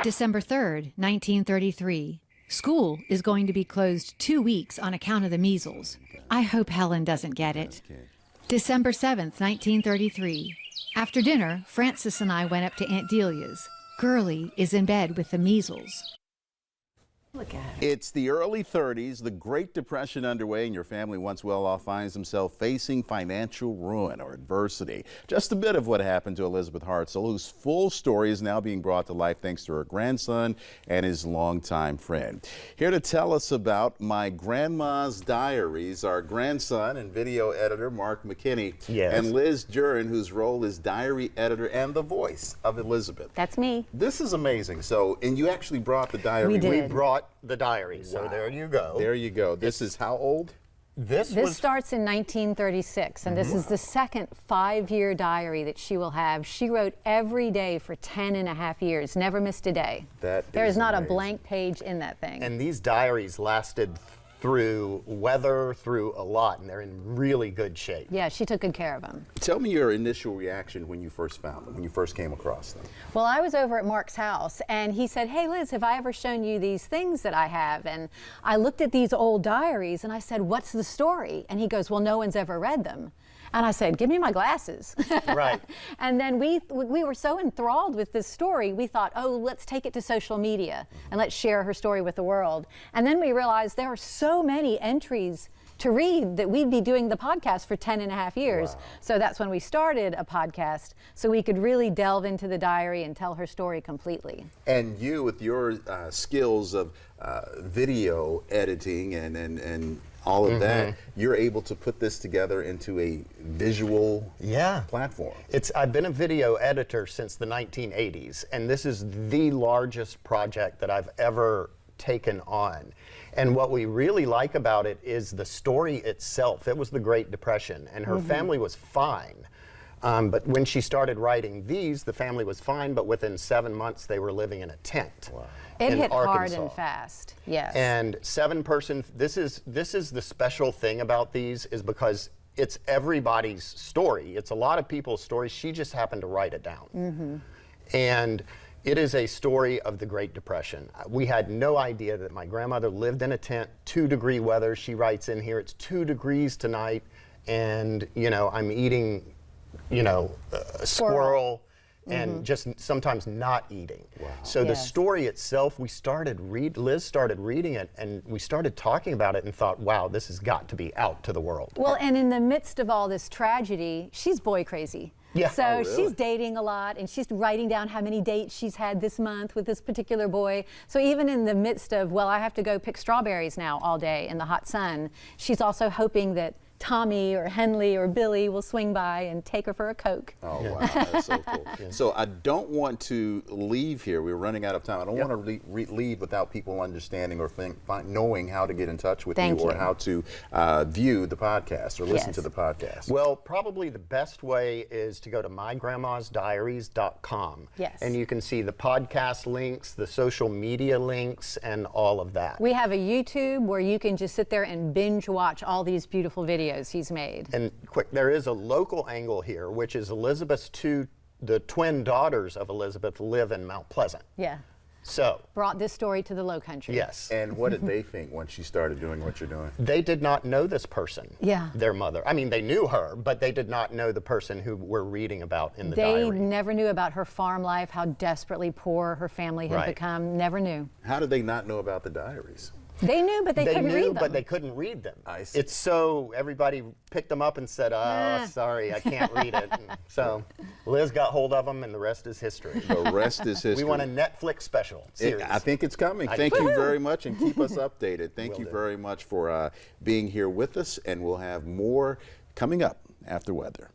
December 3rd, 1933. School is going to be closed 2 weeks on account of the measles. I hope Helen doesn't get it. December 7th, 1933. After dinner, Francis and I went up to Aunt Delia's. Girlie is in bed with the measles. Look at it. It's the early 30s, the Great Depression underway, and your family, once well off, finds himself facing financial ruin or adversity. Just a bit of what happened to Elizabeth Hartzell, whose full story is now being brought to life thanks to her grandson and his longtime friend. Here to tell us about My Grandma's Diaries, our grandson and video editor, Mark McKinney, and Liz Duren, whose role is diary editor and the voice of Elizabeth. That's me. This is amazing. So, and you actually brought the diary. We did. We brought the diary, so there you go. There you go. This is how old? This starts in 1936, and this is the second 5-year diary that she will have. She wrote every day for 10.5 years, never missed a day. There is not a blank page in that thing. And these diaries lasted through weather, through a lot, and they're in really good shape. Yeah, she took good care of them. Tell me your initial reaction when you first found them, when you first came across them. Well, I was over at Mark's house, and he said, "Hey, Liz, have I ever shown you these things that I have?" And I looked at these old diaries, and I said, "What's the story?" And he goes, "Well, no one's ever read them." And I said, "Give me my glasses." Right. And then we were so enthralled with this story, we thought, oh, let's take it to social media and let's share her story with the world. And then we realized there are so many entries to read that we'd be doing the podcast for 10.5 years. Wow. So that's when we started a podcast, so we could really delve into the diary and tell her story completely. And you, with your skills of video editing and all of that, you're able to put this together into a visual platform. I've been a video editor since the 1980s, and this is the largest project that I've ever taken on. And what we really like about it is the story itself. It was the Great Depression, and her family was fine. But when she started writing these, the family was fine, but within 7 months they were living in a tent. Wow. It in hit hard Arkansas. and fast, yes. And 7-person, this is the special thing about these, is because it's everybody's story. It's a lot of people's stories. She just happened to write it down. And it is a story of the Great Depression. We had no idea that my grandmother lived in a tent, 2-degree weather. She writes in here, it's 2 degrees tonight, and I'm eating, a squirrel. And just sometimes not eating. Wow. So the story itself, Liz started reading it, and we started talking about it and thought, wow, this has got to be out to the world. Well, and in the midst of all this tragedy, she's boy crazy. Yeah. So Oh, really? she's dating a lot, and she's writing down how many dates she's had this month with this particular boy. So even in the midst of, well, I have to go pick strawberries now all day in the hot sun, she's also hoping that Tommy or Henley or Billy will swing by and take her for a Coke. Oh, wow, that's so cool. So I don't want to leave here. We're running out of time. I don't want to leave without people understanding or knowing how to get in touch with you or how to view the podcast or listen to the podcast. Well, probably the best way is to go to mygrandmasdiaries.com. Yes. And you can see the podcast links, the social media links, and all of that. We have a YouTube where you can just sit there and binge watch all these beautiful videos he's made. And quick, there is a local angle here, which is the twin daughters of Elizabeth live in Mount Pleasant. Yeah. So brought this story to the Lowcountry. yes. And what did they think once you started doing what you're doing? They did not know this person. Yeah. Their mother. I mean, they knew her, but they did not know the person who we're reading about in the diary. They never knew about her farm life, how desperately poor her family had become. Never knew. How did they not know about the diaries? They knew, but they couldn't read them. But they couldn't read them. I see. It's so everybody picked them up and said, "Oh, sorry, I can't read it." And so Liz got hold of them, and the rest is history. The rest is history. We want a Netflix special series. I think it's coming. Thank you very much, and keep us updated. Thank you very much for being here with us, and we'll have more coming up after weather.